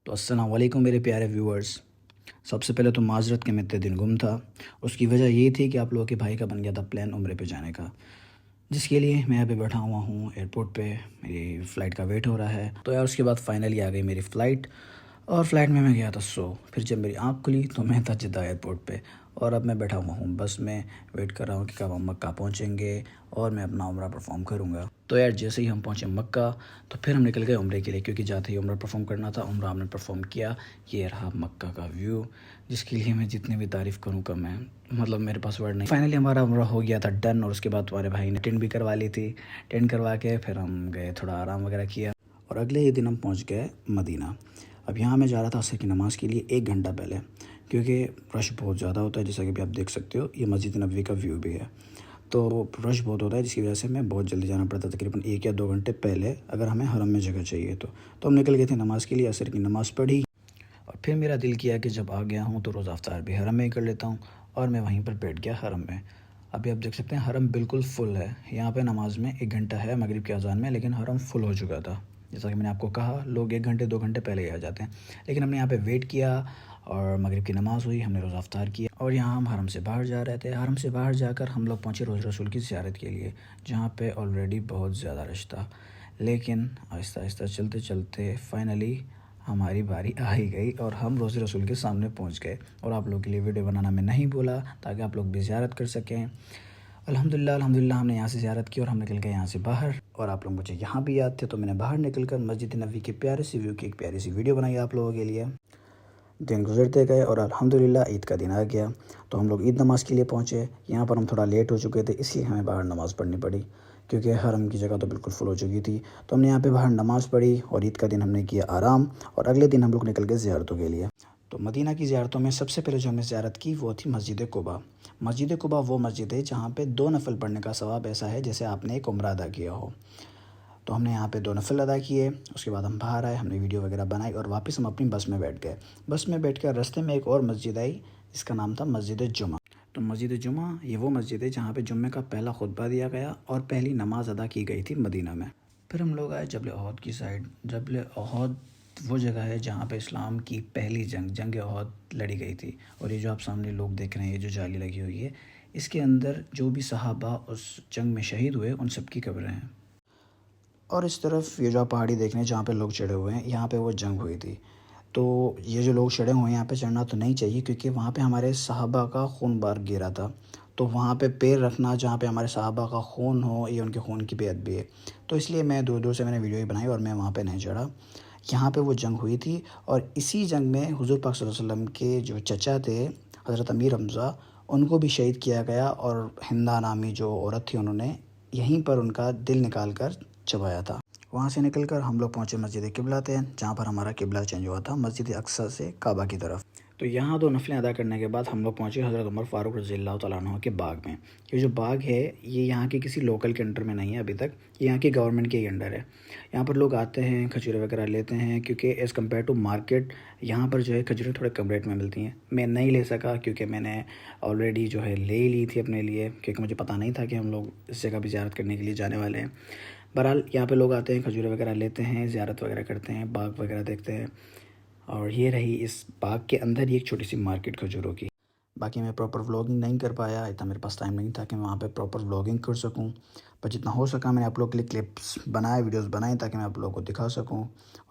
तो अस्सलाम वालेकुम मेरे प्यारे व्यूअर्स। सबसे पहले तो माज़रत कि मैं इतने दिन गुम था। उसकी वजह ये थी कि आप लोगों के भाई का बन गया था प्लान उम्रे पे जाने का, जिसके लिए मैं यहाँ पे बैठा हुआ हूँ एयरपोर्ट पे। मेरी फ़्लाइट का वेट हो रहा है। तो यार उसके बाद फ़ाइनली आ गई मेरी फ़्लाइट, और फ्लाइट में मैं गया था सो फिर जब मेरी आँख खुली तो मैं था जिद्दा एयरपोर्ट पे, और अब मैं बैठा हुआ हूँ बस में, वेट कर रहा हूँ कि कब हम मक्का पहुँचेंगे और मैं अपना उम्रा परफॉर्म करूँगा। तो यार जैसे ही हम पहुँचे मक्का तो फिर हम निकल गए उम्रे के लिए, क्योंकि जाते ही उम्रा परफॉर्म करना था। उम्रा हमने परफॉर्म किया। ये रहा मक्का का व्यू, जिसके लिए मैं जितनी भी तारीफ़ करूँ कम है, मतलब मेरे पास वर्ड नहीं। फाइनली हमारा उम्रा हो गया था डन, और उसके बाद तुम्हारे भाई ने टेंट भी करवा ली थी। टेंट करवा के फिर हम गए, थोड़ा आराम वगैरह किया, और अगले ही दिन हम पहुँच गए मदीना। अब यहाँ मैं जा रहा था असर की नमाज़ के लिए 1 घंटा पहले, क्योंकि रश बहुत ज़्यादा होता है। जैसा कि अभी आप देख सकते हो, ये मस्जिद नबवी का व्यू भी है। तो रश बहुत होता है, जिसकी वजह से मैं बहुत जल्दी जाना पड़ता है, तकरीबन 1 या 2 घंटे पहले, अगर हमें हरम में जगह चाहिए तो हम निकल गए थे नमाज़ के लिए। असर की नमाज़ पढ़ी, और फिर मेरा दिल किया कि जब आ गया हूँ तो रोज़ा अफ्तार भी हरम में ही कर लेता हूँ, और मैं वहीं पर बैठ गया हरम में। अभी आप देख सकते हैं हरम बिल्कुल फुल है। यहाँ पे नमाज़ में 1 घंटा है मगरिब की अज़ान में, लेकिन हरम फुल हो चुका था। जैसा कि मैंने आपको कहा, लोग 1 घंटे 2 घंटे पहले ही आ जाते हैं, लेकिन हमने यहाँ पे वेट किया, और मगरिब की नमाज़ हुई, हमने रोज़ा अफ्तार किया, और यहाँ हम हरम से बाहर जा रहे थे। हरम से बाहर जाकर हम लोग पहुँचे रोज़ रसूल की ज़ियारत के लिए, जहाँ पे ऑलरेडी बहुत ज़्यादा रश था। लेकिन आहिस्ता आहिस्ता चलते चलते फाइनली हमारी बारी आ ही गई, और हम रोज़े रसूल के सामने पहुंच गए। और आप लोगों के लिए वीडियो बनाना मैं नहीं बोला, ताकि आप लोग भी ज़ियारत कर सकें। अल्हम्दुलिल्लाह अल्हम्दुलिल्लाह हमने यहाँ से ज़ियारत की, और हम निकल गए यहाँ से बाहर। और आप लोग मुझे यहाँ भी याद थे, तो मैंने बाहर निकल कर मस्जिद नबवी के प्यारे सी व्यू की एक प्यारी सी वीडियो बनाई आप लोगों के लिए। दिन गुजरते गए, और अल्हम्दुलिल्लाह ईद का दिन आ गया। तो हम लोग ईद नमाज़ के लिए पहुँचे। यहाँ पर हम थोड़ा लेट हो चुके थे, इसलिए हमें बाहर नमाज़ पढ़नी पड़ी, क्योंकि हरम की जगह तो बिल्कुल फुल हो चुकी थी। तो हमने यहाँ पे बाहर नमाज़ पढ़ी, और ईद का दिन हमने किया आराम, और अगले दिन हम लोग निकल गए ज़ियारतों के लिए। तो मदीना की ज़ियारतों में सबसे पहले जो हमने ज़ियारत की वो थी मस्जिद कुबा। मस्जिद कुबा वो मस्जिद है जहाँ पे 2 नफल पढ़ने का सवाब ऐसा है जैसे आपने एक उम्रा अदा किया हो। तो हमने यहाँ पे 2 नफल अदा किए। उसके बाद हम बाहर आए, हमने वीडियो वगैरह बनाई, और वापस हम अपनी बस में बैठ गए। बस में बैठ कर रास्ते में एक और मस्जिद आई, जिसका नाम था मस्जिद जुमा। तो मस्जिद जुमा ये वो मस्जिद है जहाँ पे जुम्मे का पहला खुतबा दिया गया, और पहली नमाज अदा की गई थी मदीना में। फिर हम लोग आए जबल ओहद की साइड। जबल ओहद वो जगह है जहाँ पे इस्लाम की पहली जंग ओहद लड़ी गई थी। और ये जो आप सामने लोग देख रहे हैं, ये जो जाली लगी हुई है, इसके अंदर जो भी सहाबा उस जंग में शहीद हुए उन सब की कब्रें हैं। और इस तरफ ये जो आप पहाड़ी देख रहे हैं जहाँ पे लोग चढ़े हुए हैं, यहाँ पे वो जंग हुई थी। तो ये जो लोग चढ़े हुए हैं यहाँ पे चढ़ना तो नहीं चाहिए, क्योंकि वहाँ पे हमारे सहाबा का खून बार गिरा था। तो वहाँ पे पैर रखना जहाँ पे हमारे सहाबा का खून हो, ये उनके खून की बेअदबी भी है। तो इसलिए मैं दूर दूर से मैंने वीडियो ही बनाई, और मैं वहाँ पे नहीं चढ़ा। यहाँ पे वो जंग हुई थी, और इसी जंग में हुज़ूर पाक सल्लल्लाहु अलैहि वसल्लम के जो चचा थे हज़रत अमीर हमज़ा, उनको भी शहीद किया गया। और हिंदा नामी जो औरत थी, उन्होंने यहीं पर उनका दिल निकाल कर चबाया था। वहाँ से निकलकर हम लोग पहुँचे मस्जिद किबला थे, जहाँ पर हमारा किबला चेंज हुआ था मस्जिद अक्सा से काबा की तरफ। तो यहाँ 2 नफलें अदा करने के बाद हम लोग पहुँचे हज़रत उमर फ़ारूक रज़ियल्लाहु तआला अन्हु के बाग में। ये जो बाग है, ये यहाँ के किसी लोकल के अंडर में नहीं है अभी तक, ये यहाँ की गवर्नमेंट के ही अंडर है। यहाँ पर लोग आते हैं, खजूरें वगैरह लेते हैं, क्योंकि एज़ कम्पेयर टू मार्केट यहाँ पर जो है खजूरें थोड़े कम रेट में मिलती हैं। मैं नहीं ले सका, क्योंकि मैंने ऑलरेडी जो है ले ली थी अपने लिए, क्योंकि मुझे पता नहीं था कि हम लोग इस जगह भी ज़ियारत करने के लिए जाने वाले हैं। बहरहाल यहाँ पे लोग आते हैं, खजूरें वगैरह लेते हैं, ज़ियारत वगैरह करते हैं, बाग वगैरह देखते हैं। और ये रही इस बाग के अंदर ही एक छोटी सी मार्केट खजूरों की। बाकी मैं प्रॉपर व्लॉगिंग नहीं कर पाया, इतना मेरे पास टाइम नहीं था कि मैं वहाँ पे प्रॉपर व्लॉगिंग कर सकूँ। पर जितना हो सका मैंने आप लोगों के लिए क्लिप्स बनाए, वीडियोस बनाए, ताकि मैं आप लोगों को दिखा सकूँ।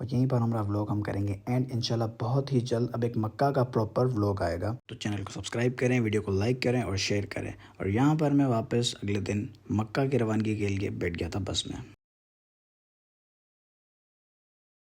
और यहीं पर हमारा व्लॉग हम करेंगे एंड इंशाल्लाह बहुत ही जल्द अब एक मक्का का प्रॉपर व्लॉग आएगा। तो चैनल को सब्सक्राइब करें, वीडियो को लाइक करें और शेयर करें। और यहाँ पर मैं वापस अगले दिन मक्का की रवानगी के लिए बैठ गया था बस में।